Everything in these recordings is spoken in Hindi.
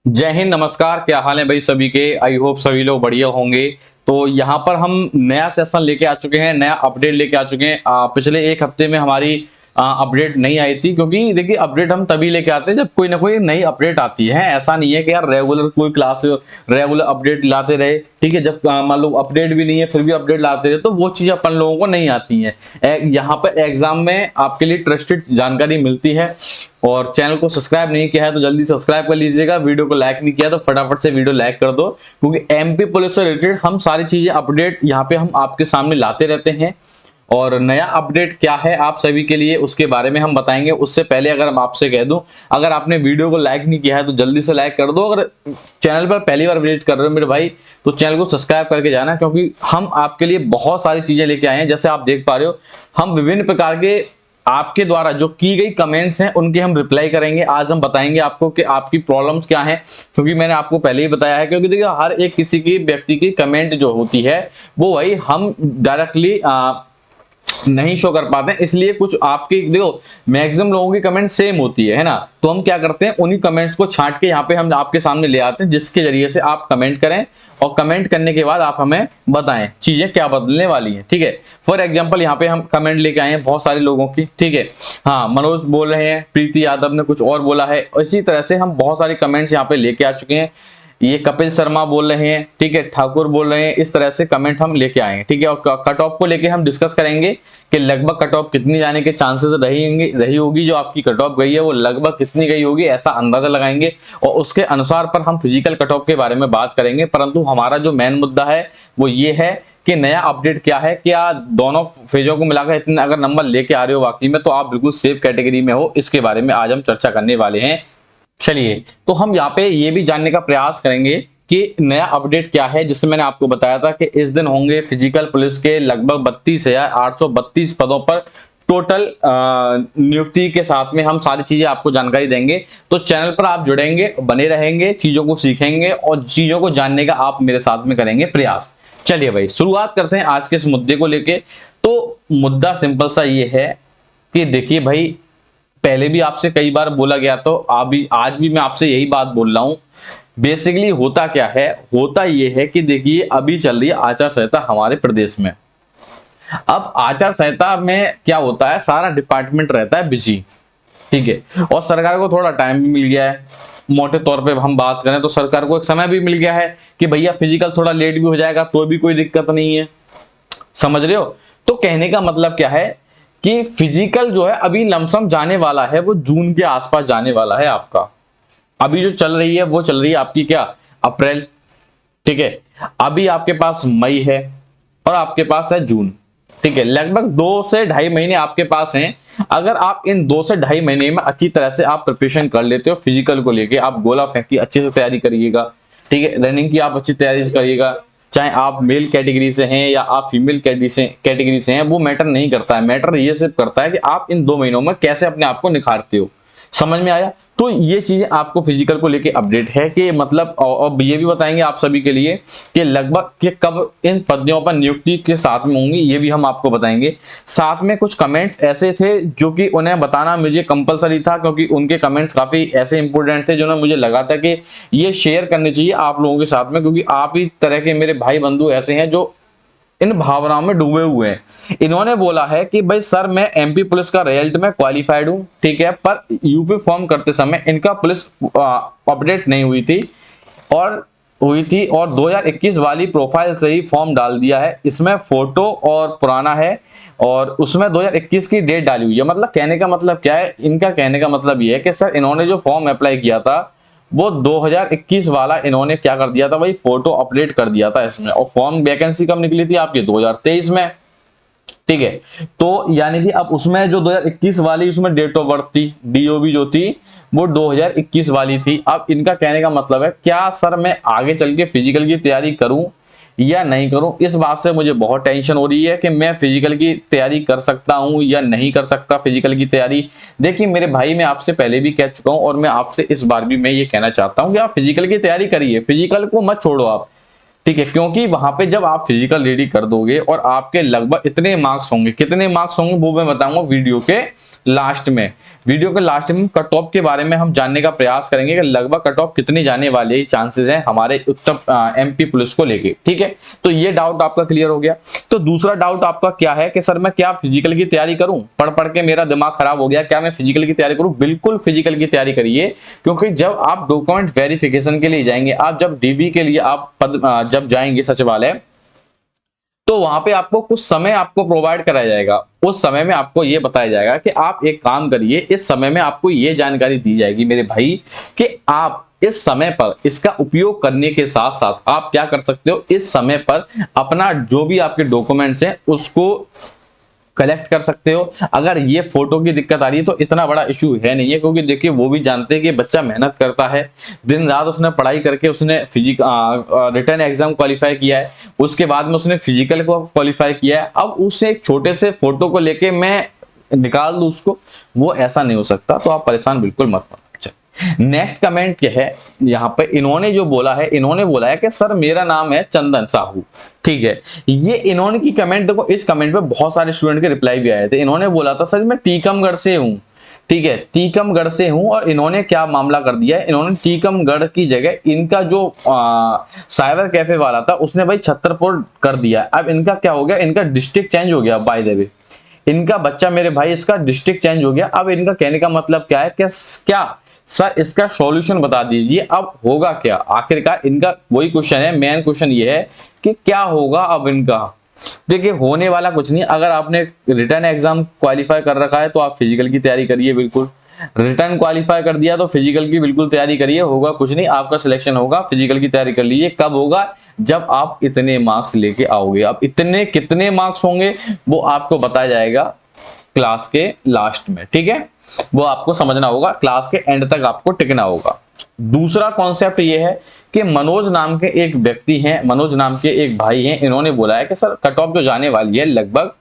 जय हिंद, नमस्कार। क्या हाल है भाई सभी के। आई होप सभी लोग बढ़िया होंगे। तो यहाँ पर हम नया सेशन लेके आ चुके हैं, नया अपडेट लेके आ चुके हैं। पिछले एक हफ्ते में हमारी अपडेट नहीं आई थी, क्योंकि देखिए अपडेट हम तभी लेके आते हैं जब कोई ना कोई नई अपडेट आती है। ऐसा नहीं है कि यार रेगुलर कोई क्लास रेगुलर अपडेट लाते रहे, ठीक है। जब मान लो अपडेट भी नहीं है फिर भी अपडेट लाते रहे तो वो चीज अपन लोगों को नहीं आती है। यहाँ पर एग्जाम में आपके लिए ट्रस्टेड जानकारी मिलती है। और चैनल को सब्सक्राइब नहीं किया है तो जल्दी सब्सक्राइब कर लीजिएगा। वीडियो को लाइक नहीं किया तो फटाफट से वीडियो लाइक कर दो, क्योंकि एमपी पुलिस से रिलेटेड हम सारी चीजें अपडेट यहाँ पे हम आपके सामने लाते रहते हैं। और नया अपडेट क्या है आप सभी के लिए उसके बारे में हम बताएंगे। उससे पहले अगर हम आपसे कह दूं, अगर आपने वीडियो को लाइक नहीं किया है तो जल्दी से लाइक कर दो। अगर चैनल पर पहली बार विजिट कर रहे हो मेरे भाई तो चैनल को सब्सक्राइब करके जाना, क्योंकि हम आपके लिए बहुत सारी चीजें लेके आए हैं। जैसे आप देख पा रहे हो, हम विभिन्न प्रकार के आपके द्वारा जो की गई कमेंट्स हैं उनके हम रिप्लाई करेंगे। आज हम बताएंगे आपको कि आपकी प्रॉब्लम्स क्या हैं, क्योंकि मैंने आपको पहले ही बताया है। क्योंकि देखिए हर एक किसी की व्यक्ति की कमेंट जो होती है वो वही हम डायरेक्टली नहीं शो कर पाते हैं, इसलिए कुछ आपकी देखो मैक्सिमम लोगों की कमेंट सेम होती है ना। तो हम क्या करते हैं, उन्हीं कमेंट्स को छांट के यहाँ पे हम आपके सामने ले आते हैं, जिसके जरिए से आप कमेंट करें और कमेंट करने के बाद आप हमें बताएं चीजें क्या बदलने वाली हैं, ठीक है। फॉर एग्जांपल यहाँ पे हम कमेंट लेके आए हैं बहुत सारे लोगों की, ठीक है। हाँ, मनोज बोल रहे हैं, प्रीति यादव ने कुछ और बोला है। इसी तरह से हम बहुत सारे कमेंट्स यहाँ पे लेके आ चुके हैं। ये कपिल शर्मा बोल रहे हैं, ठीक है, ठाकुर बोल रहे हैं। इस तरह से कमेंट हम लेके आएंगे, ठीक है। और कट ऑफ को लेके हम डिस्कस करेंगे कि लगभग कट ऑफ कितनी जाने के चांसेस रही होगी। जो आपकी कट ऑफ गई है वो लगभग कितनी गई होगी ऐसा अंदाजा लगाएंगे, और उसके अनुसार पर हम फिजिकल कट ऑफ के बारे में बात करेंगे। परंतु हमारा जो मेन मुद्दा है वो ये है कि नया अपडेट क्या है। क्या दोनों फेजों को मिलाकर इतने अगर नंबर लेके आ रहे हो वाकई में तो आप बिल्कुल सेफ कैटेगरी में हो, इसके बारे में आज हम चर्चा करने वाले हैं। चलिए, तो हम यहाँ पे ये भी जानने का प्रयास करेंगे कि नया अपडेट क्या है। जिससे मैंने आपको बताया था कि इस दिन होंगे फिजिकल पुलिस के लगभग 32,832 पदों पर टोटल नियुक्ति के साथ में हम सारी चीजें आपको जानकारी देंगे। तो चैनल पर आप जुड़ेंगे, बने रहेंगे, चीजों को सीखेंगे और चीजों को जानने का आप मेरे साथ में करेंगे प्रयास। चलिए भाई, शुरुआत करते हैं आज के इस मुद्दे को लेके। तो मुद्दा सिंपल सा ये है कि देखिए भाई, पहले भी आपसे कई बार बोला गया तो अभी आज भी मैं आपसे यही बात बोल रहा हूं। बेसिकली होता क्या है, होता यह है कि देखिए अभी चल रही है आचार संहिता हमारे प्रदेश में। अब आचार संहिता में क्या होता है, सारा डिपार्टमेंट रहता है बिजी, ठीक है। और सरकार को थोड़ा टाइम भी मिल गया है। मोटे तौर पे हम बात करें तो सरकार को एक समय भी मिल गया है कि भैया फिजिकल थोड़ा लेट भी हो जाएगा तो भी कोई दिक्कत नहीं है। समझ रहे हो। तो कहने का मतलब क्या है कि फिजिकल जो है अभी लमसम जाने वाला है, वो जून के आसपास जाने वाला है आपका। अभी जो चल रही है वो चल रही है आपकी क्या, अप्रैल, ठीक है। अभी आपके पास मई है और आपके पास है जून, ठीक है। लगभग 2 से ढाई महीने आपके पास हैं। अगर आप इन 2 से ढाई महीने में अच्छी तरह से आप प्रिपरेशन कर लेते हो फिजिकल को लेके, आप गोला फेंक की अच्छे से तैयारी करिएगा, ठीक है। रनिंग की आप अच्छी तैयारी करिएगा, चाहे आप मेल कैटेगरी से हैं या आप फीमेल कैटेगरी से हैं, वो मैटर नहीं करता है। मैटर ये सिर्फ करता है कि आप इन 2 महीनों में कैसे अपने आप को निखारते हो। समझ में आया। तो ये चीजें आपको फिजिकल को लेके अपडेट है कि मतलब, और ये भी बताएंगे आप सभी के लिए कि लगभग कि कब इन पदों पर नियुक्ति के साथ में होंगी, ये भी हम आपको बताएंगे। साथ में कुछ कमेंट्स ऐसे थे जो कि उन्हें बताना मुझे कंपलसरी था, क्योंकि उनके कमेंट्स काफी ऐसे इंपोर्टेंट थे जो मुझे लगा था कि ये शेयर करने चाहिए आप लोगों के साथ में, क्योंकि आप ही तरह के मेरे भाई बंधु ऐसे हैं जो इन भावनाओं में डूबे हुए हैं। इन्होंने बोला है कि भाई सर, मैं एमपी पुलिस का रिजल्ट में क्वालिफाइड हूं, ठीक है, पर यूपी फॉर्म करते समय इनका पुलिस अपडेट नहीं हुई थी और 2021 वाली प्रोफाइल से ही फॉर्म डाल दिया है। इसमें फोटो और पुराना है और उसमें 2021 की डेट डाली हुई है। मतलब कहने का मतलब क्या है, इनका कहने का मतलब ये है कि सर इन्होंने जो फॉर्म अप्लाई किया था वो 2021 वाला इन्होंने क्या कर दिया था भाई, फोटो अपडेट कर दिया था इसमें। और फॉर्म वैकेंसी कब निकली थी आपकी, 2023 में, ठीक है। तो यानी कि अब उसमें जो 2021 वाली उसमें डेट ऑफ बर्थ थी, डीओबी जो थी वो 2021 वाली थी। अब इनका कहने का मतलब है, क्या सर मैं आगे चल के फिजिकल की तैयारी करूं या नहीं करूं, इस बात से मुझे बहुत टेंशन हो रही है कि मैं फिजिकल की तैयारी कर सकता हूं या नहीं कर सकता फिजिकल की तैयारी। देखिए मेरे भाई, मैं आपसे पहले भी कह चुका हूं और मैं आपसे इस बार भी मैं ये कहना चाहता हूं कि आप फिजिकल की तैयारी करिए, फिजिकल को मत छोड़ो आप। ठीक है, क्योंकि वहां पे जब आप फिजिकल रेडी कर दोगे और आपके लगभग इतने मार्क्स होंगे, कितने मार्क्स होंगे वो मैं बताऊंगा वीडियो के लास्ट में। वीडियो के लास्ट में कट ऑफ के बारे में हम जानने का प्रयास करेंगे कि लगभग कट ऑफ कितनी जाने वाली चांसेस हैं हमारे उत्तर एमपी पुलिस को लेके। ठीक है, तो ये डाउट आपका क्लियर हो गया। तो दूसरा डाउट आपका क्या है कि सर मैं क्या फिजिकल की तैयारी करूं, पढ़ पढ़ के मेरा दिमाग खराब हो गया, क्या मैं फिजिकल की तैयारी करूं? बिल्कुल फिजिकल की तैयारी करिए, क्योंकि जब आप डॉक्यूमेंट वेरिफिकेशन के लिए जाएंगे, आप जब डीबी के लिए आप जब जाएंगे सचिवालय, तो वहां पे आपको कुछ समय आपको प्रोवाइड कराया जाएगा। उस समय में आपको ये बताया जाएगा कि आप एक काम करिए, इस समय में आपको ये जानकारी दी जाएगी मेरे भाई कि आप इस समय पर इसका उपयोग करने के साथ साथ आप क्या कर सकते हो, इस समय पर अपना जो भी आपके डॉक्यूमेंट्स हैं उसको कलेक्ट कर सकते हो। अगर ये फोटो की दिक्कत आ रही है तो इतना बड़ा इशू है नहीं है, क्योंकि देखिए वो भी जानते हैं कि बच्चा मेहनत करता है, दिन रात उसने पढ़ाई करके उसने रिटर्न एग्जाम क्वालिफाई किया है, उसके बाद में उसने फिजिकल को क्वालिफाई किया है। अब उसे एक छोटे से फोटो को लेके मैं निकाल दूं उसको, वो ऐसा नहीं हो सकता। तो आप परेशान बिल्कुल मत हो। नेक्स्ट कमेंट क्या है यहाँ पे, इन्होंने जो बोला है, इन्होंने बोला है कि सर मेरा नाम है चंदन साहू। ठीक है, ये इन्होंने की कमेंट देखो, इस कमेंट पे बहुत सारे स्टूडेंट के रिप्लाई भी आए थे। इन्होंने बोला था सर मैं टीकमगढ़ से हूँ। ठीक है, टीकमगढ़ से हूं, और इन्होंने क्या मामला कर दिया है, इन्होंने टीकमगढ़ की जगह इनका जो साइबर कैफे वाला था उसने भाई छतरपुर कर दिया। अब इनका क्या हो गया, इनका डिस्ट्रिक्ट चेंज हो गया। बाय द वे इनका बच्चा मेरे भाई इसका डिस्ट्रिक्ट चेंज हो गया। अब इनका कहने का मतलब क्या है कि क्या सर इसका सॉल्यूशन बता दीजिए, अब होगा क्या? आखिरकार इनका वही क्वेश्चन है, मेन क्वेश्चन ये है कि क्या होगा अब इनका। देखिए होने वाला कुछ नहीं, अगर आपने रिटर्न एग्जाम क्वालिफाई कर रखा है तो आप फिजिकल की तैयारी करिए, बिल्कुल। रिटर्न क्वालिफाई कर दिया तो फिजिकल की बिल्कुल तैयारी करिए, होगा कुछ नहीं, आपका सिलेक्शन होगा। फिजिकल की तैयारी कर लीजिए। कब होगा? जब आप इतने मार्क्स लेके आओगे। अब इतने कितने मार्क्स होंगे वो आपको बताया जाएगा क्लास के लास्ट में। ठीक है, वो आपको समझना होगा, क्लास के एंड तक आपको टिकना होगा। दूसरा कॉन्सेप्ट ये है कि मनोज नाम के एक व्यक्ति हैं, मनोज नाम के एक भाई हैं, इन्होंने बोला है कि सर कट ऑफ जो जाने वाली है लगभग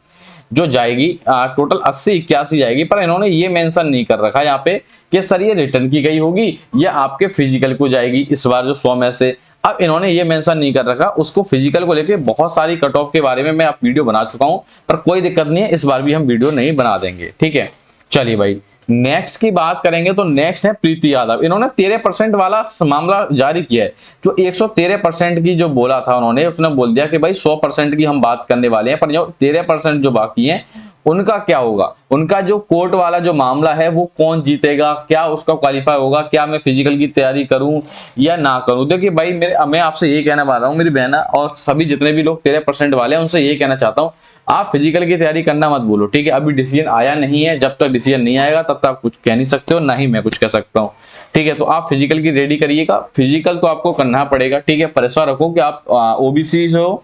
जो जाएगी टोटल 80-81 जाएगी, पर इन्होंने ये मेंशन नहीं कर रखा यहाँ पे कि सर ये रिटर्न की गई होगी या आपके फिजिकल को जाएगी इस बार जो 100 में से। अब इन्होंने ये मेंशन नहीं कर रखा, उसको फिजिकल को लेके बहुत सारी कट ऑफ के बारे में मैं आप वीडियो बना चुका हूं, पर कोई दिक्कत नहीं है, इस बार भी हम वीडियो नहीं बना देंगे। ठीक है, चलिए भाई नेक्स्ट की बात करेंगे तो नेक्स्ट है प्रीति यादव। इन्होंने 13% वाला मामला जारी किया है। जो 113% की जो बोला था उन्होंने, उसने बोल दिया कि भाई 100% की हम बात करने वाले हैं, पर जो 13% जो बाकी है उनका क्या होगा? उनका जो कोर्ट वाला जो मामला है वो कौन जीतेगा, क्या उसका क्वालिफाई होगा, क्या मैं फिजिकल की तैयारी करूं या ना करूं? देखिए भाई मैं आपसे ये कहना चाह रहा हूं, मेरी बहना और सभी जितने भी लोग 13% वाले हैं उनसे ये कहना चाहता हूं, आप फिजिकल की तैयारी करना मत बोलो। ठीक है, अभी डिसीजन आया नहीं है, जब तक डिसीजन नहीं आएगा तब तक आप कुछ कह नहीं सकते हो, ना ही मैं कुछ कह सकता हूँ। ठीक है, तो आप फिजिकल की रेडी करिएगा, फिजिकल तो आपको करना पड़ेगा। ठीक है, परेशान रखो कि आप ओबीसी से हो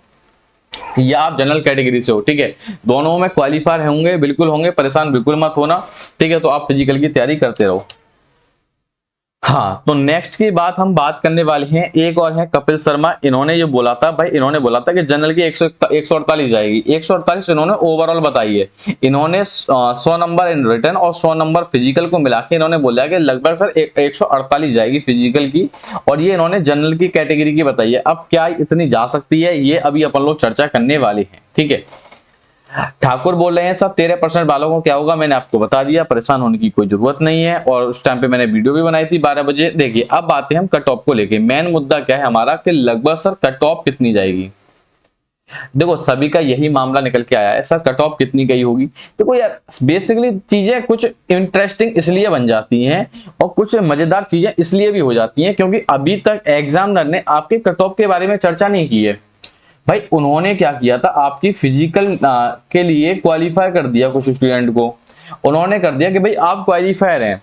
या आप जनरल कैटेगरी से हो। ठीक है, दोनों में क्वालिफायर होंगे, बिल्कुल होंगे, परेशान बिल्कुल मत होना। ठीक है, तो आप फिजिकल की तैयारी करते रहो। हाँ, तो नेक्स्ट की बात हम बात करने वाले हैं, एक और है कपिल शर्मा। इन्होंने ये बोला था भाई, इन्होंने बोला था कि जनरल की 148 जाएगी। 148 इन्होंने ओवरऑल बताई है। इन्होंने 100 नंबर इन रिटर्न और 100 नंबर फिजिकल को मिला के इन्होंने बोला कि लगभग सर 148 जाएगी फिजिकल की, और ये इन्होंने जनरल की कैटेगरी की बताई है। अब क्या इतनी जा सकती है, ये अभी अपन लोग चर्चा करने वाले हैं। ठीक है, ठाकुर बोल रहे हैं सब 13% वालों को क्या होगा, मैंने आपको बता दिया, परेशान होने की कोई जरूरत नहीं है, और उस टाइम पे मैंने वीडियो भी बनाई थी 12 बजे। देखिए अब आते हैं हम कट ऑफ को लेके। मेन मुद्दा क्या है हमारा कि लगभग सर कट ऑफ कितनी जाएगी। देखो सभी का यही मामला निकल के आया है, सर कट ऑफ कितनी गई होगी। देखो यार बेसिकली चीजें कुछ इंटरेस्टिंग इसलिए बन जाती हैं और कुछ मजेदार चीजें इसलिए भी हो जाती हैं क्योंकि अभी तक एग्जामिनर ने आपके कट ऑफ के बारे में चर्चा नहीं की है। भाई उन्होंने क्या किया था, आपकी फिजिकल के लिए क्वालिफाई कर दिया कुछ स्टूडेंट को, उन्होंने कर दिया कि भाई आप क्वालिफायर हैं।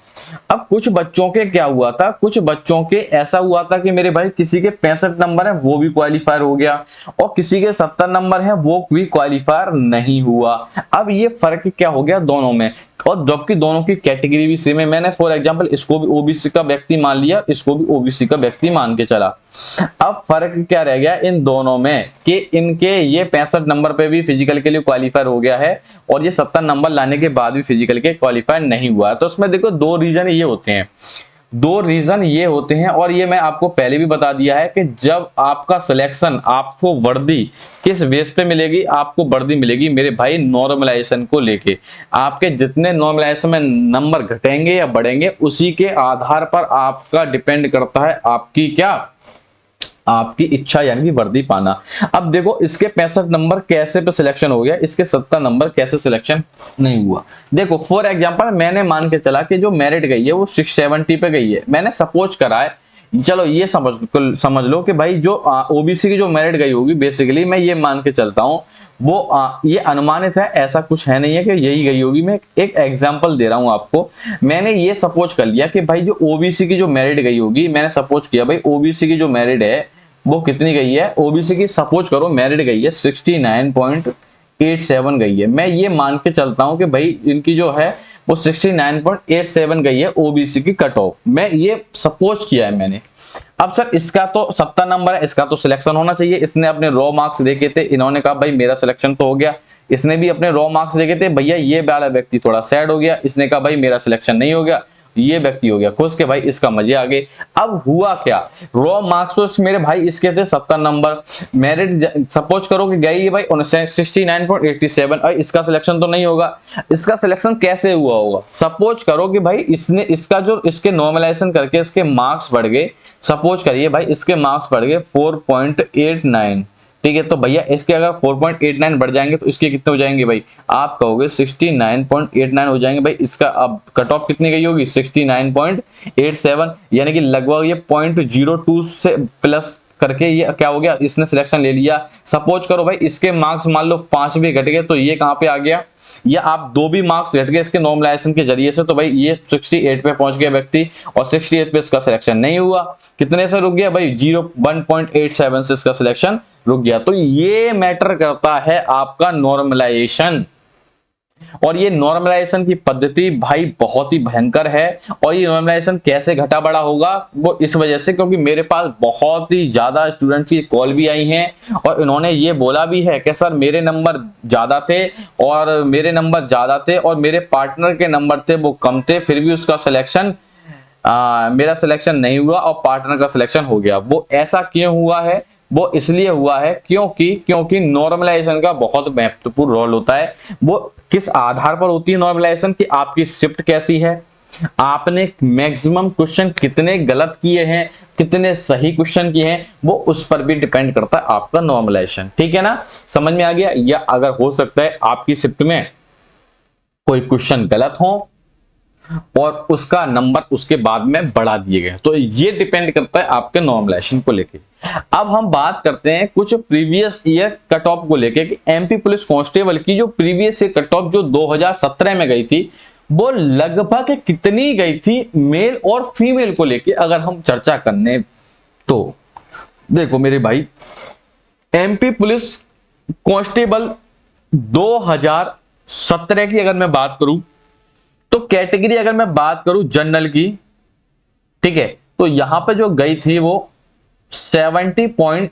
अब कुछ बच्चों के क्या हुआ था, कुछ बच्चों के ऐसा हुआ था कि मेरे भाई किसी के 65 नंबर है वो भी क्वालिफायर हो गया और किसी के 70 नंबर है वो भी क्वालिफायर नहीं हुआ। अब ये फर्क क्या हो गया दोनों में, और जबकि दोनों की कैटेगरी भी सेम है। मैंने फॉर एग्जांपल इसको भी ओबीसी का व्यक्ति मान लिया, इसको भी ओबीसी का व्यक्ति मान के चला। अब फर्क क्या रह गया इन दोनों में कि इनके ये 65 नंबर पे भी फिजिकल के लिए क्वालिफायर हो गया है और ये 70 नंबर लाने के बाद भी फिजिकल के क्वालिफायर नहीं हुआ है। तो उसमें देखो दो रीजन ये होते हैं। दो रीजन ये होते हैं, और ये मैं आपको पहले भी बता दिया है कि जब आपका सिलेक्शन, आपको वर्दी किस बेस पे मिलेगी, आपको वर्दी मिलेगी मेरे भाई नॉर्मलाइजेशन को लेके। आपके जितने नॉर्मलाइजेशन में नंबर घटेंगे या बढ़ेंगे, उसी के आधार पर आपका डिपेंड करता है आपकी क्या, आपकी इच्छा यानी कि वर्दी पाना। अब देखो इसके 65 नंबर कैसे पे सिलेक्शन हो गया, इसके 70 नंबर कैसे सिलेक्शन नहीं हुआ। देखो फॉर एग्जांपल मैंने मान के चला कि जो मेरिट गई है वो 670 पे गई है, मैंने सपोज करा है, चलो ये समझ लो कि भाई जो ओबीसी की जो मेरिट गई होगी, बेसिकली मैं ये मान के चलता हूं वो ये अनुमानित है, ऐसा कुछ है नहीं है कि यही गई होगी। मैं एक एग्जांपल दे रहा हूं आपको। मैंने ये सपोज कर लिया कि भाई जो ओबीसी की जो मेरिट गई होगी, मैंने सपोज किया भाई ओबीसी की जो मेरिट है वो कितनी गई है, ओबीसी की सपोज करो मेरिट गई है 69.87 गई है। मैं ये मान के चलता हूं कि भाई इनकी जो है वो 69.87 गई है ओबीसी की कट ऑफ, मैं ये सपोज किया है मैंने। अब सर इसका तो 70 नंबर है, इसका तो सिलेक्शन होना चाहिए। इसने अपने रॉ मार्क्स देखे थे, इन्होंने कहा भाई मेरा सिलेक्शन तो हो गया। इसने भी अपने रॉ मार्क्स देखे थे, भैया ये वाला व्यक्ति थोड़ा सैड हो गया, इसने कहा भाई मेरा सिलेक्शन नहीं हो गया। ये व्यक्ति हो गया खुश के भाई इसका मजे आ गए। अब हुआ क्या, रॉ मार्क्स तो मेरे भाई इसके थे 70 नंबर, मेरिट सपोज करो कि गई है भाई 69.87, और इसका सिलेक्शन तो नहीं होगा। इसका सिलेक्शन कैसे हुआ होगा, सपोज करो कि भाई इसने इसका जो इसके नॉर्मलाइजेशन करके इसके मार्क्स बढ़ गए, सपोज करिए भाई इसके मार्क्स बढ़ गए 4.89, ठीक है। तो भैया इसके अगर 4.89 बढ़ जाएंगे तो इसके कितने हो जाएंगे भाई, आप कहोगे 69.89 हो जाएंगे। भाई इसका अब कट ऑफ कितनी गई होगी 69.87, यानी कि लगभग ये 0.02 से प्लस करके ये क्या हो गया, इसने सिलेक्शन ले लिया। सपोज करो भाई इसके मार्क्स मान लो 5 भी घट गए, तो ये कहां पे आ गया, या आप 2 भी मार्क्स घट गए इसके नॉर्मलाइजेशन के जरिए से, तो भाई ये 68 पे पहुंच गया व्यक्ति, और 68 पे इसका सिलेक्शन नहीं हुआ। कितने से रुक गया भाई, 1.87 से इसका सिलेक्शन रुक गया। तो ये मैटर करता है आपका नॉर्मलाइजेशन, और ये नॉर्मलाइजेशन की पद्धति भाई बहुत ही भयंकर है। और ये नॉर्मलाइजेशन कैसे घटा बढ़ा होगा, वो इस वजह से क्योंकि मेरे पास बहुत ही ज्यादा स्टूडेंट्स की कॉल भी आई हैं, और इन्होंने ये बोला भी है कि सर मेरे नंबर ज्यादा थे और मेरे पार्टनर के नंबर थे वो कम थे, फिर भी उसका सिलेक्शन मेरा सिलेक्शन नहीं हुआ और पार्टनर का सिलेक्शन हो गया। वो ऐसा क्यों हुआ है, वो इसलिए हुआ है क्योंकि नॉर्मलाइजेशन का बहुत महत्वपूर्ण रोल होता है। वो किस आधार पर होती है नॉर्मलाइजेशन, की आपकी शिफ्ट कैसी है, आपने मैक्सिमम क्वेश्चन कितने गलत किए हैं, कितने सही क्वेश्चन किए हैं, वो उस पर भी डिपेंड करता है आपका नॉर्मलाइजेशन। ठीक है ना, समझ में आ गया। या अगर हो सकता है आपकी शिफ्ट में कोई क्वेश्चन गलत हो और उसका नंबर उसके बाद में बढ़ा दिए गए, तो ये डिपेंड करता है आपके नॉर्मलाइजेशन को लेके। अब हम बात करते हैं कुछ प्रीवियस ईयर कट ऑफ को लेके कि एमपी पुलिस कांस्टेबल की जो प्रीवियस ईयर कट ऑफ जो 2017 में गई थी, वो लगभग कितनी गई थी मेल और फीमेल को लेके अगर हम चर्चा करने, तो देखो मेरे भाई एमपी पुलिस कांस्टेबल 2017 की अगर मैं बात करूं, तो कैटेगरी अगर मैं बात करूं जनरल की, ठीक है, तो यहां पे जो गई थी वो 70.50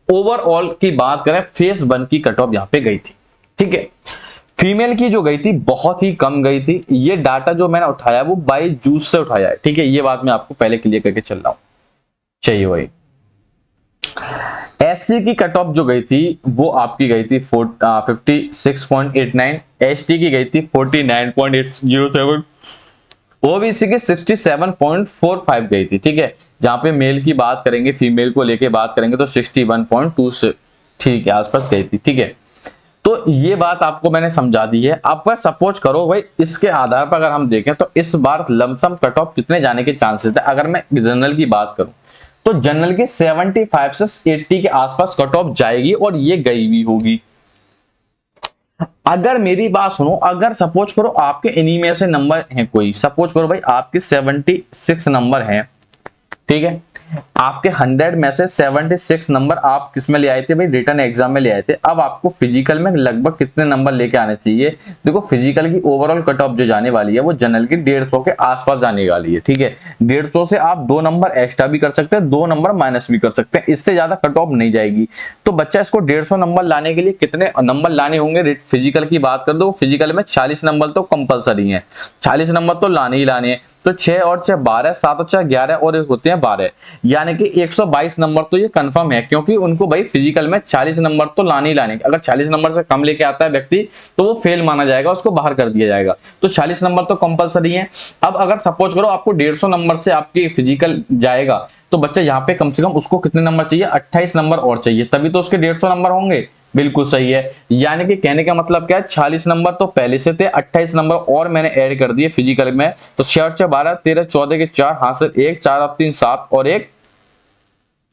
ओवरऑल की बात करें, फेस 1 की कट ऑफ यहां पे गई थी। ठीक है, फीमेल की जो गई थी बहुत ही कम गई थी। ये डाटा जो मैंने उठाया वो 22 जून से उठाया है। ठीक है, ये बात मैं आपको पहले क्लियर करके चल रहा हूं। चाहिए वही एससी की कट ऑफ जो गई थी वो आपकी गई थी 56.89, एसटी की गई थी 49.807, ओबीसी की 67.45 गई थी। ठीक है, जहां पे मेल की बात करेंगे, फीमेल को लेके बात करेंगे तो 61.2 से ठीक है आसपास गई थी। ठीक है, तो ये बात आपको मैंने समझा दी है। आप सपोज करो भाई इसके आधार पर अगर हम देखें तो इस बार लमसम कट ऑफ कितने जाने के चांसेस है। अगर मैं जनरल की बात करूं तो जनरल के 75 से 80 के आसपास कट ऑफ जाएगी और ये गई भी होगी। अगर मेरी बात सुनो, अगर सपोज करो आपके इन्हीं में से नंबर है कोई, सपोज करो भाई आपके 76 नंबर हैं, ठीक है, आपके 100 में से 76 नंबर आप किस में ले आए थे भाई, रिटन एग्जाम में ले आए थे। अब आपको फिजिकल में लगभग कितने नंबर लेके आने चाहिए? देखो फिजिकल की ओवरऑल कट ऑफ जो जाने वाली है वो जनरल की 150 के आसपास जाने वाली है, ठीक है। 150 से आप 2 नंबर एक्स्ट्रा भी कर सकते हैं, 2 नंबर माइनस भी कर सकते हैं, इससे ज्यादा कट ऑफ नहीं जाएगी। तो बच्चा इसको 150 नंबर लाने के लिए कितने नंबर लाने होंगे? फिजिकल की बात कर दो, फिजिकल में 40 नंबर तो कंपलसरी है, 40 नंबर तो लाने ही लाने हैं। तो 6 और 6 12, 7 और 4 11 और एक होते हैं 12, यानी कि 122 नंबर तो ये कंफर्म है, क्योंकि उनको भाई फिजिकल में 40 नंबर तो लाने ही लाने। अगर 40 नंबर से कम लेके आता है व्यक्ति तो वो फेल माना जाएगा, उसको बाहर कर दिया जाएगा। तो 40 नंबर तो कंपलसरी है। अब अगर सपोज करो आपको 150 नंबर से आपकी फिजिकल जाएगा, तो बच्चा यहाँ पे कम से कम उसको कितने नंबर चाहिए? 28 नंबर और चाहिए, तभी तो उसके 150 नंबर होंगे। बिल्कुल सही है। यानी कि कहने का मतलब क्या है, 40 नंबर तो पहले से थे, 28 नंबर और मैंने ऐड कर दिए फिजिकल में। तो 6 6 12 13 14 के 4 हासिल 1 4 और 3 7 और 1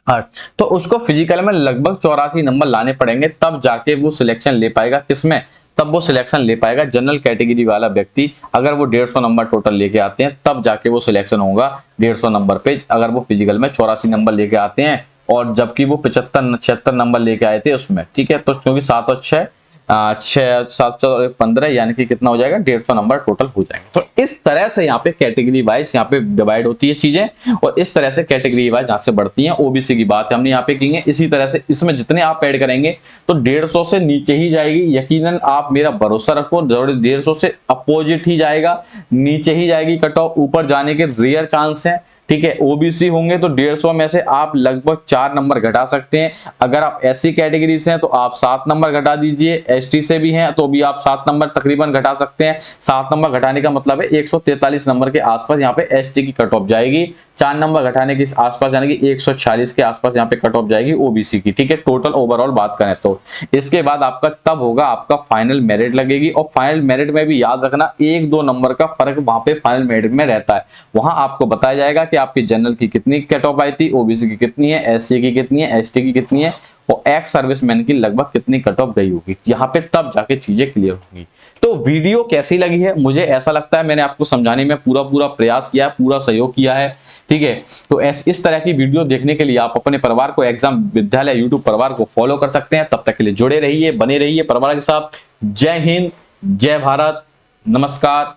8। तो उसको फिजिकल में लगभग 84 नंबर लाने पड़ेंगे, तब जाके वो सिलेक्शन ले पाएगा। किसमें? तब वो सिलेक्शन ले पाएगा जनरल कैटेगरी वाला व्यक्ति। अगर वो 150 नंबर टोटल लेके आते हैं तब जाके वो सिलेक्शन होगा 150 नंबर पे। अगर वो फिजिकल में 84 नंबर लेके आते हैं, और जबकि वो 75 76 नंबर लेके आए थे उसमें, ठीक है। तो क्योंकि 7 और 6 6 7 और 15, यानी कि कितना हो जाएगा? 150 नंबर टोटल हो जाएंगे। तो इस तरह से यहाँ पे कैटेगरी वाइज यहाँ पे डिवाइड होती है चीजें, और इस तरह से कैटेगरी वाइज यहाँ से बढ़ती हैं। ओबीसी की बात हमने यहाँ पे की है। इसी तरह से इसमें जितने आप ऐड करेंगे तो 150 से नीचे ही जाएगी, यकीनन आप मेरा भरोसा रखो। 150 से अपोजिट ही जाएगा, नीचे ही जाएगी कट ऑफ, ऊपर जाने के रेयर चांस है, ठीक है। ओबीसी होंगे तो 150 में से आप लगभग 4 नंबर घटा सकते हैं। अगर आप एससी कैटेगरी से हैं तो आप 7 नंबर घटा दीजिए, एसटी से भी हैं तो भी आप 7 नंबर तकरीबन घटा सकते हैं। 7 नंबर घटाने का मतलब है 143 नंबर के आसपास यहाँ पे एसटी की कट ऑफ जाएगी। 4 नंबर घटाने के आसपास यानी कि 146 के आसपास यहाँ पे कट ऑफ जाएगी ओबीसी की, ठीक है। टोटल ओवरऑल बात करें तो इसके बाद आपका तब होगा आपका फाइनल मेरिट लगेगी। और फाइनल मेरिट में भी याद रखना 1-2 नंबर का फर्क वहां पे फाइनल मेरिट में रहता है। वहां आपको बताया जाएगा कि आपकी जनरल की कितनी कट ऑफ आई थी, ओबीसी की कितनी है, एससी की कितनी है, एसटी की कितनी है, और एक्स सर्विसमैन की लगभग कितनी कट ऑफ गई होगी। यहाँ पे तब जाके चीजें क्लियर होंगी। तो वीडियो कैसी लगी है? मुझे ऐसा लगता है मैंने आपको समझाने में पूरा प्रयास किया है, पूरा सहयोग किया है, ठीक है। तो इस तरह की वीडियो देखने के लिए आप अपने परिवार को एग्जाम विद्यालय यूट्यूब परिवार को फॉलो कर सकते हैं। तब तक के लिए जुड़े रहिए, बने रहिए परिवार के साथ। जय हिंद, जय भारत, नमस्कार।